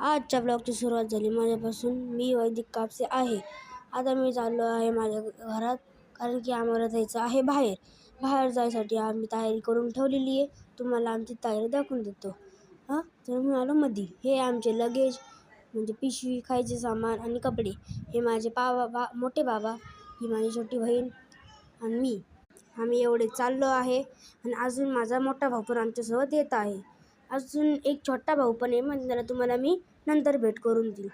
आजच्या ब्लॉगची सुरुवात झाली माझ्यापासून. मी वैदिक कापसे आहे. आता मी चाललो आहे माझ्या घरात, कारण की आम्हाला जायचं आहे बाहेर. बाहेर जायसाठी आम्ही तयारी करून ठेवलेली आहे. तुम्हाला आमची तयारी दाखवून देतो. तर मी आलो मध्ये. हे आमचे लगेज, म्हणजे पिशवी, खायचे सामान आणि कपडे. हे माझे मोठे बाबा, ही माझी छोटी बहीण आणि मी. आम्ही एवढे चाललो आहे. आणि अजून माझा मोठा भाऊ पण आमच्यासोबत येत आहे. अजून एक छोटा भाऊ पण आहे, म्हणजे त्याला तुम्हाला मी नंतर भेट करून देईल.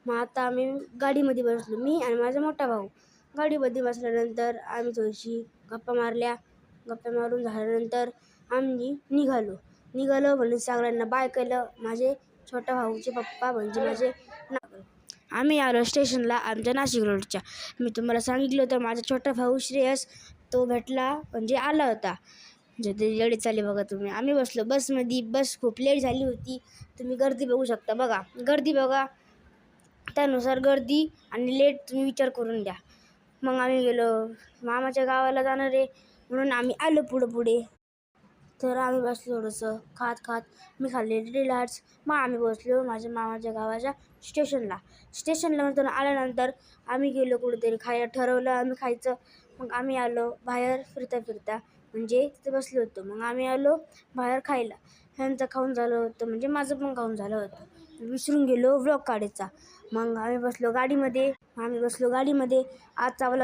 मग आता आम्ही गाडीमध्ये बसलो, मी आणि माझा मोठा भाऊ. गाडीमध्ये बसल्यानंतर आम्ही थोडीशी गप्पा मारल्या. गप्पा मारून झाल्यानंतर आम्ही निघालो म्हणून सगळ्यांना बाय केलं. माझे छोट्या भाऊचे पप्पा म्हणजे माझे आम्ही आलो स्टेशनला आमच्या नाशिक रोडच्या. मी तुम्हाला सांगितलं होतं माझा छोटा भाऊ श्रेयस तो भेटला, म्हणजे आला होता. म्हणजे ते लेट झाली बघा तुम्ही. आम्ही बसलो बसमध्ये. बस खूप लेट झाली होती. तुम्ही गर्दी बघू शकता. गर्दी बघा, त्यानुसार गर्दी आणि लेट तुम्ही विचार करून द्या. मग आम्ही गेलो मामाच्या गावाला जाणार आहे, म्हणून आम्ही आलो पुढे. तर आम्ही बसलो थोडंसं खात. मी खाल्ले डिलाट्स. मग आम्ही बसलो माझ्या मामाच्या गावाच्या स्टेशनला नंतर आल्यानंतर आम्ही गेलो कुठेतरी खायला. ठरवलं आम्ही खायचं. मग आम्ही आलो बाहेर फिरता, म्हणजे तिथे बसलो होतो. मग आम्ही आलो बाहेर खायला. ह्यांचं खाऊन झालं होतं, म्हणजे माझं पण खाऊन झालं होतं. विसरून गेलो व्लॉग काढायचा. मग आम्ही बसलो गाडीमध्ये. आजचा व्लॉग